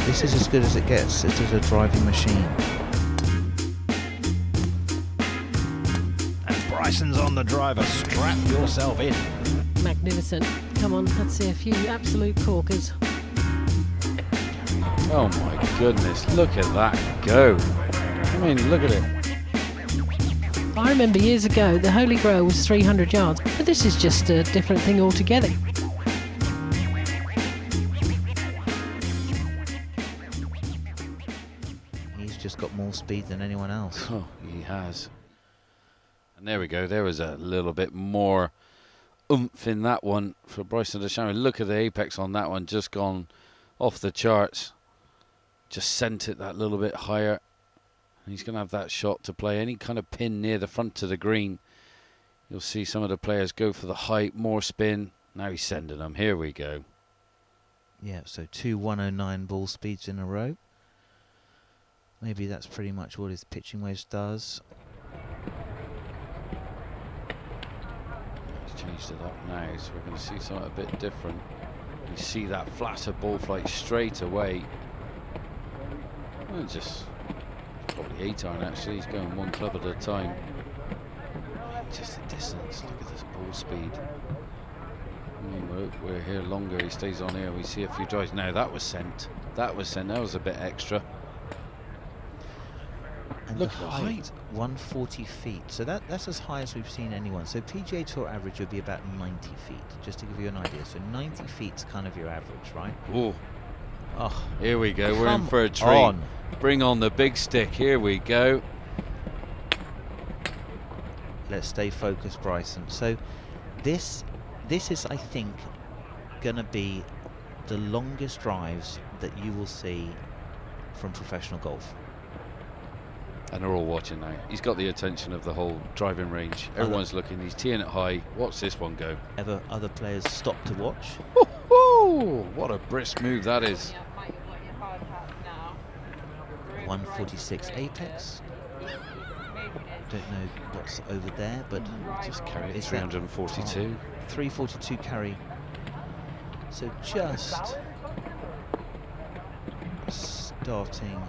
This is as good as it gets. It is a driving machine. And Bryson's on the driver. Strap yourself in. Magnificent. Come on, let's see a few absolute corkers. Oh my goodness, look at that go. I mean, look at it. I remember years ago the Holy Grail was 300 yards, but this is just a different thing altogether. He's just got more speed than anyone else. Oh, he has. And there we go, there was a little bit more oomph in that one for Bryson DeChambeau. Look at the apex on that one, just gone off the charts. Just sent it that little bit higher. He's going to have that shot to play. Any kind of pin near the front of the green, you'll see some of the players go for the height, more spin. Now he's sending them. Here we go. Yeah, so 2 109 ball speeds in a row. Maybe that's pretty much what his pitching wedge does. He's changed it up now, so we're going to see something a bit different. You see that flatter ball flight straight away. Well, just probably 8-iron actually. He's going one club at a time. Just the distance. Look at this ball speed. I mean, we're here longer. He stays on here. We see a few drives. Now that was sent. That was sent. That was a bit extra. And look the at the height, 140 feet. So that's as high as we've seen anyone. So PGA Tour average would be about 90 feet, just to give you an idea. So 90 feet's kind of your average, right? Oh, oh, here we go. We're in for a treat. On. Bring on the big stick. Here we go. Let's stay focused, Bryson. So this is, I think, going to be the longest drives that you will see from professional golf. And they're all watching now. He's got the attention of the whole driving range. Everyone's looking. He's teeing it high. Watch this one go. Ever other players stop to watch? Oh, what a brisk move that is. 146 apex. Don't know what's over there, but Just carry it. Is that- 342. 342 carry. So just starting.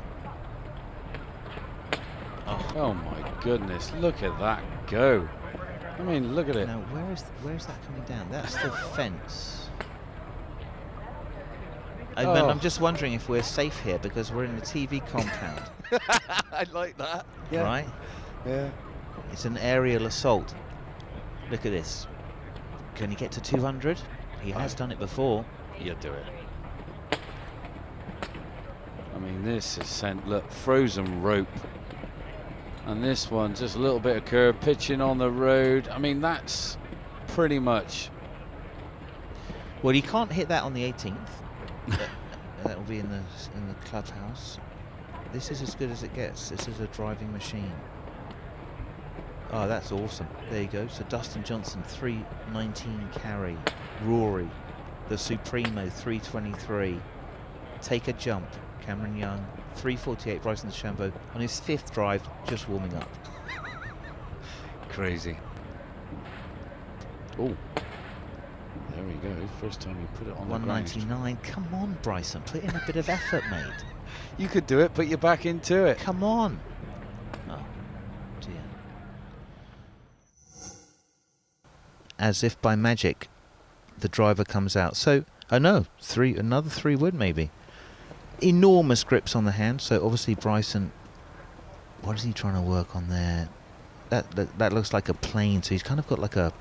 Oh my goodness, look at that go. I mean, look at it. Now where is that coming down? That's the fence. I'm just wondering if we're safe here because we're in the TV compound. I like that. Right? Yeah. It's an aerial assault. Look at this. Can he get to 200? He has done it before. You do it. I mean, this is sent, look, frozen rope. And this one, just a little bit of curve, pitching on the road. I mean, that's pretty much. Well, he can't hit that on the 18th. That will be in the clubhouse. This is as good as it gets. This is a driving machine. Oh, that's awesome. There you go. So Dustin Johnson, 319 carry. Rory, the Supremo, 323. Take a jump. Cameron Young, 348. Bryson DeChambeau on his 5th drive, just warming up. Crazy. Oh. There we go. First time you put it on 199. Come on, Bryson. Put in a bit of effort, mate. You could do it. Put your back into it. Come on. Oh, dear. As if by magic, the driver comes out. So, oh no, another 3 wood maybe. Enormous grips on the hand. So obviously Bryson, what is he trying to work on there? That looks like a plane. So he's kind of got like a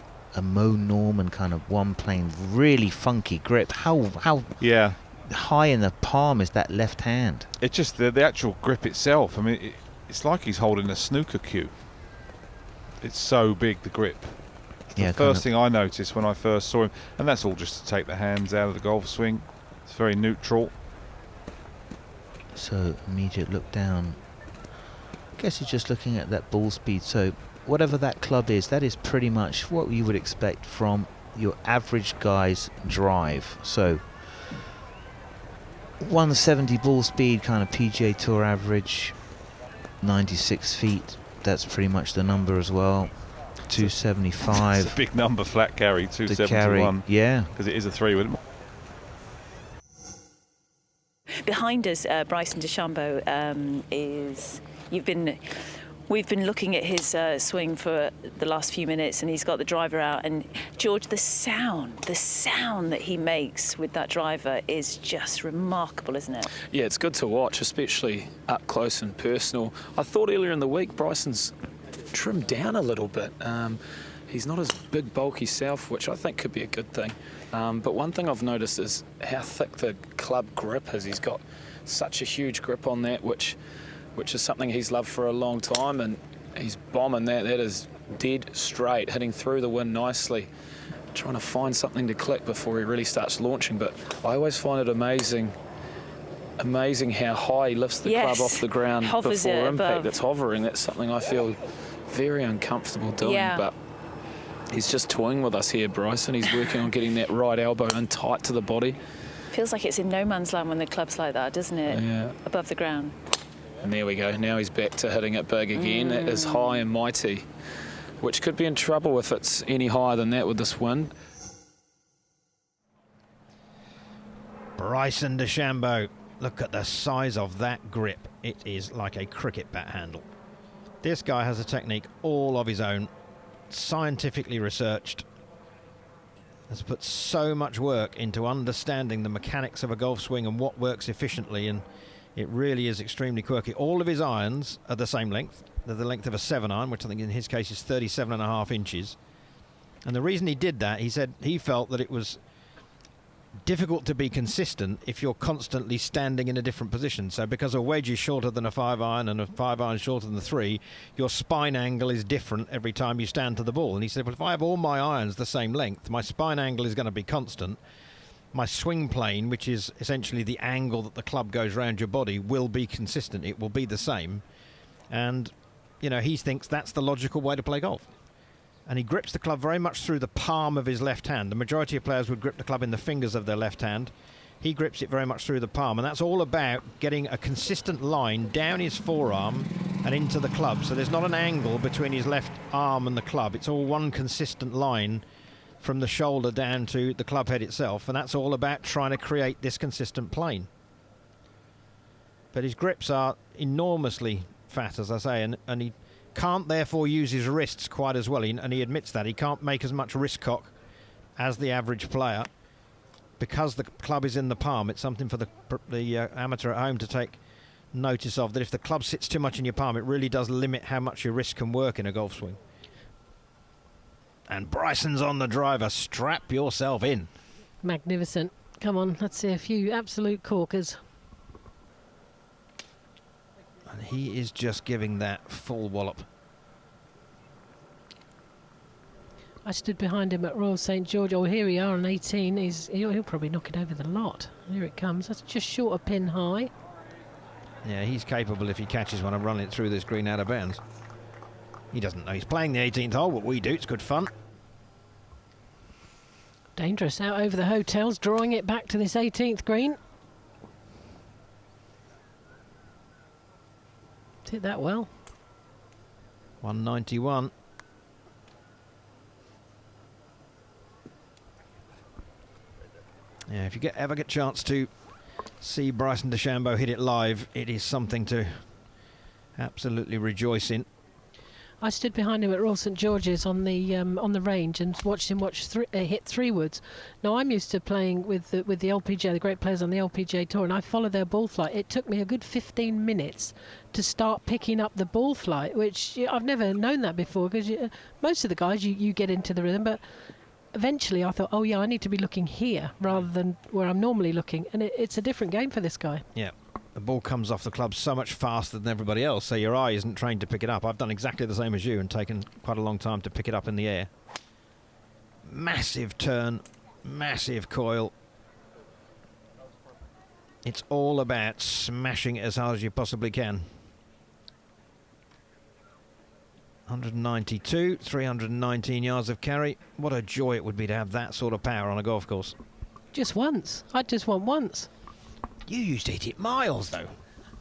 Mo Norman kind of one plane, really funky grip. How Yeah. high in the palm is that left hand? It's just the actual grip itself. I mean, it's like he's holding a snooker cue. It's so big, the grip. It's Yeah, the first thing I noticed when I first saw him. And that's all just to take the hands out of the golf swing. It's very neutral. So immediate look down. I guess he's just looking at that ball speed. So whatever that club is, that is pretty much what you would expect from your average guy's drive. So 170 ball speed, kind of PGA Tour average, 96 feet. That's pretty much the number as well. 275. It's a big number, flat carry, The 271. carry, yeah. Because it is a 3 wood. Behind us, Bryson DeChambeau We've been looking at his swing for the last few minutes, and he's got the driver out. And George, the sound that he makes with that driver is just remarkable, isn't it? Yeah, it's good to watch, especially up close and personal. I thought earlier in the week Bryson's trimmed down a little bit. He's not as big, bulky self, which I think could be a good thing. But one thing I've noticed is how thick the club grip is. He's got such a huge grip on that, which is something he's loved for a long time, and he's bombing that. That is dead straight, hitting through the wind nicely, trying to find something to click before he really starts launching. But I always find it amazing how high he lifts the club off the ground Hovers before it impact. above. That's hovering. That's something I feel very uncomfortable doing. Yeah. But he's just toying with us here, Bryson. He's working on getting that right elbow in tight to the body. Feels like it's in no man's land when the club's like that, doesn't it? Yeah. Above the ground. And there we go. Now he's back to hitting it big again. That is high and mighty, which could be in trouble if it's any higher than that with this wind. Bryson DeChambeau. Look at the size of that grip. It is like a cricket bat handle. This guy has a technique all of his own, scientifically researched. Has put so much work into understanding the mechanics of a golf swing and what works efficiently, and it really is extremely quirky. All of his irons are the same length. They're the length of a 7-iron, which I think in his case is 37.5 inches. And the reason he did that, he said he felt that it was difficult to be consistent if you're constantly standing in a different position. So because a wedge is shorter than a 5-iron and a 5-iron shorter than the 3, your spine angle is different every time you stand to the ball. And he said, well, if I have all my irons the same length, my spine angle is going to be constant. My swing plane, which is essentially the angle that the club goes around your body, will be consistent. It will be the same. And, you know, he thinks that's the logical way to play golf. And he grips the club very much through the palm of his left hand. The majority of players would grip the club in the fingers of their left hand. He grips it very much through the palm. And that's all about getting a consistent line down his forearm and into the club. So there's not an angle between his left arm and the club. It's all one consistent line from the shoulder down to the club head itself, and that's all about trying to create this consistent plane. But his grips are enormously fat, as I say, and he can't therefore use his wrists quite as well, and he admits that. He can't make as much wrist cock as the average player because the club is in the palm. It's something for the amateur at home to take notice of, that if the club sits too much in your palm, it really does limit how much your wrist can work in a golf swing. And Bryson's on the driver. Strap yourself in. Magnificent. Come on, let's see a few absolute corkers. And he is just giving that full wallop. I stood behind him at Royal St George. Oh, here we are on 18. He'll probably knock it over the lot. Here it comes. That's just short of pin high. Yeah, he's capable, if he catches one, of running it through this green out of bounds. He doesn't know he's playing the 18th hole, but we do. It's good fun. Dangerous out over the hotels, drawing it back to this 18th green. Hit that well. 191. Yeah, if you ever get a chance to see Bryson DeChambeau hit it live, it is something to absolutely rejoice in. I stood behind him at Royal St George's on the range and watched him hit 3 woods. Now I'm used to playing with the LPGA, the great players on the LPGA tour, and I follow their ball flight. It took me a good 15 minutes to start picking up the ball flight, which I've never known that before, because most of the guys you get into the rhythm, but eventually I thought, oh yeah, I need to be looking here rather than where I'm normally looking, and it's a different game for this guy. Yeah. The ball comes off the club so much faster than everybody else, so your eye isn't trained to pick it up. I've done exactly the same as you and taken quite a long time to pick it up in the air. Massive turn, massive coil. It's all about smashing it as hard as you possibly can. 192, 319 yards of carry. What a joy it would be to have that sort of power on a golf course. Just once. I just want once. You used to hit it miles, though.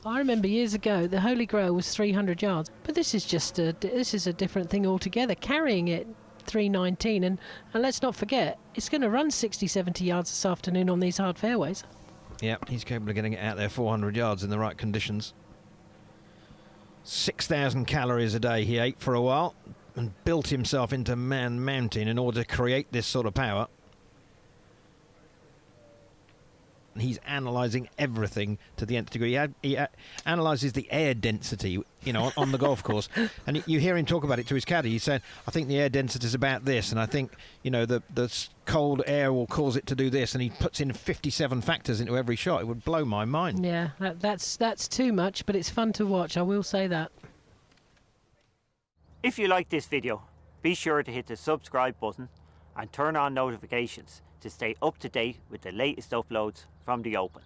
I remember years ago the Holy Grail was 300 yards, but this is just a different thing altogether. Carrying it 319, and let's not forget, it's going to run 60, 70 yards this afternoon on these hard fairways. Yep, he's capable of getting it out there 400 yards in the right conditions. 6,000 calories a day he ate for a while and built himself into Man Mountain in order to create this sort of power. He's analysing everything to the nth degree. He analyses the air density, you know, on the golf course. And you hear him talk about it to his caddy. He's saying, I think the air density is about this, and I think, you know, the cold air will cause it to do this. And he puts in 57 factors into every shot. It would blow my mind. Yeah, that's too much, but it's fun to watch, I will say that. If you like this video, be sure to hit the subscribe button and turn on notifications to stay up to date with the latest uploads from the Open.